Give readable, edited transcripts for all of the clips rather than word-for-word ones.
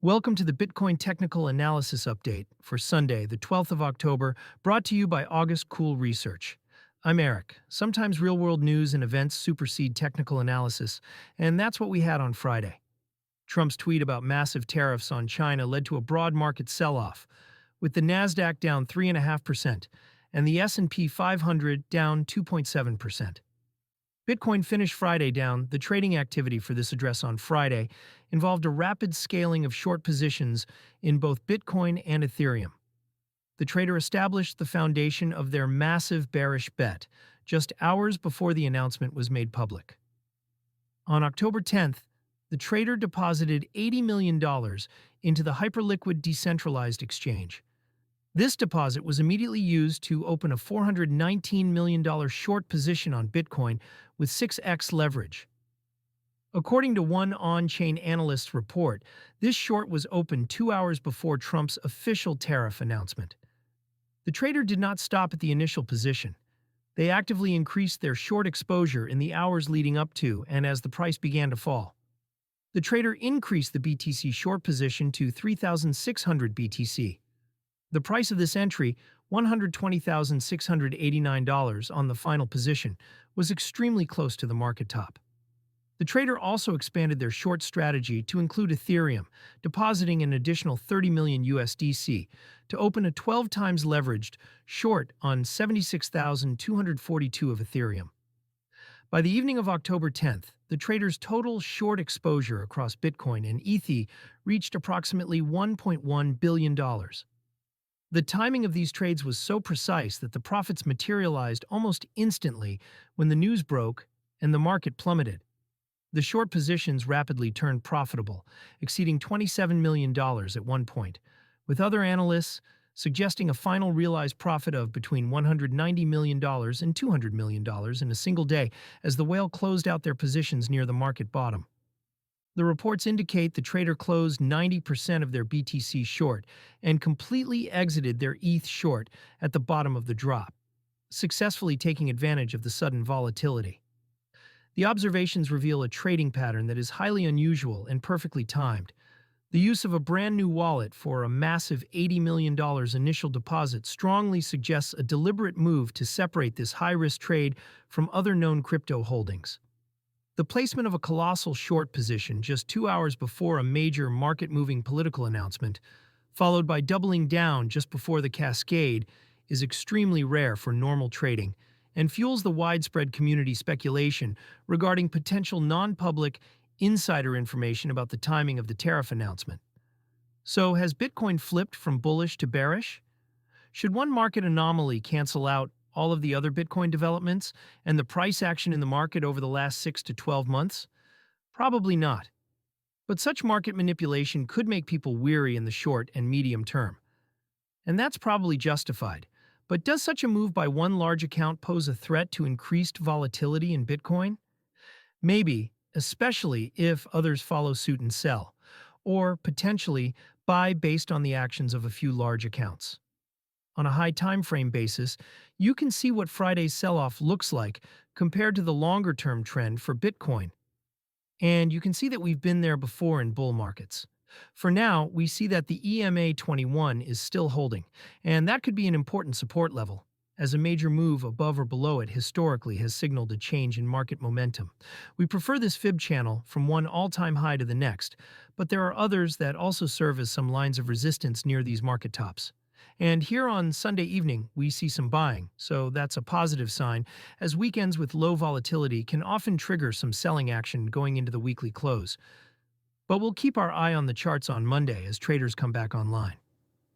Welcome to the Bitcoin Technical Analysis Update for Sunday, the 12th of October, brought to you by Augustcool Research. I'm Eric. Sometimes real-world news and events supersede technical analysis, and that's what we had on Friday. Trump's tweet about massive tariffs on China led to a broad market sell-off, with the Nasdaq down 3.5% and the S&P 500 down 2.7%. Bitcoin finished Friday down. The trading activity for this address on Friday involved a rapid scaling of short positions in both Bitcoin and Ethereum. The trader established the foundation of their massive bearish bet just hours before the announcement was made public. On October 10th, the trader deposited $80 million into the hyperliquid decentralized exchange. This deposit was immediately used to open a $419 million short position on Bitcoin with 6x leverage. According to one on-chain analyst's report, this short was opened 2 hours before Trump's official tariff announcement. The trader did not stop at the initial position. They actively increased their short exposure in the hours leading up to and as the price began to fall. The trader increased the BTC short position to 3,600 BTC. The price of this entry, $120,689 on the final position, was extremely close to the market top. The trader also expanded their short strategy to include Ethereum, depositing an additional 30 million USDC to open a 12 times leveraged short on 76,242 of Ethereum. By the evening of October 10th, the trader's total short exposure across Bitcoin and Ethe reached approximately $1.1 billion. The timing of these trades was so precise that the profits materialized almost instantly when the news broke and the market plummeted. The short positions rapidly turned profitable, exceeding $27 million at one point, with other analysts suggesting a final realized profit of between $190 million and $200 million in a single day as the whale closed out their positions near the market bottom. The reports indicate the trader closed 90% of their BTC short and completely exited their ETH short at the bottom of the drop, successfully taking advantage of the sudden volatility. The observations reveal a trading pattern that is highly unusual and perfectly timed. The use of a brand new wallet for a massive $80 million initial deposit strongly suggests a deliberate move to separate this high-risk trade from other known crypto holdings. The placement of a colossal short position just 2 hours before a major market-moving political announcement, followed by doubling down just before the cascade, is extremely rare for normal trading and fuels the widespread community speculation regarding potential non-public insider information about the timing of the tariff announcement. So, has Bitcoin flipped from bullish to bearish? Should one market anomaly cancel out all of the other Bitcoin developments and the price action in the market over the last 6 to 12 months? Probably not. But such market manipulation could make people weary in the short and medium term. And that's probably justified. But does such a move by one large account pose a threat to increased volatility in Bitcoin? Maybe, especially if others follow suit and sell, or potentially buy based on the actions of a few large accounts. On a high time frame basis, you can see what Friday's sell-off looks like compared to the longer-term trend for Bitcoin. And you can see that we've been there before in bull markets. For now, we see that the EMA 21 is still holding, and that could be an important support level, as a major move above or below it historically has signaled a change in market momentum. We prefer this fib channel from one all-time high to the next, but there are others that also serve as some lines of resistance near these market tops. And here on Sunday evening, we see some buying, so that's a positive sign, as weekends with low volatility can often trigger some selling action going into the weekly close. But we'll keep our eye on the charts on Monday as traders come back online.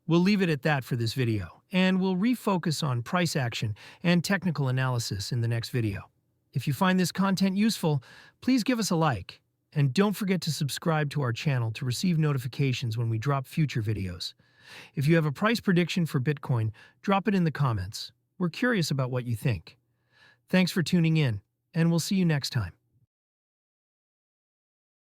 We'll leave it at that for this video, and we'll refocus on price action and technical analysis in the next video. If you find this content useful, please give us a like, and don't forget to subscribe to our channel to receive notifications when we drop future videos. If you have a price prediction for Bitcoin, drop it in the comments. We're curious about what you think. Thanks for tuning in, and we'll see you next time.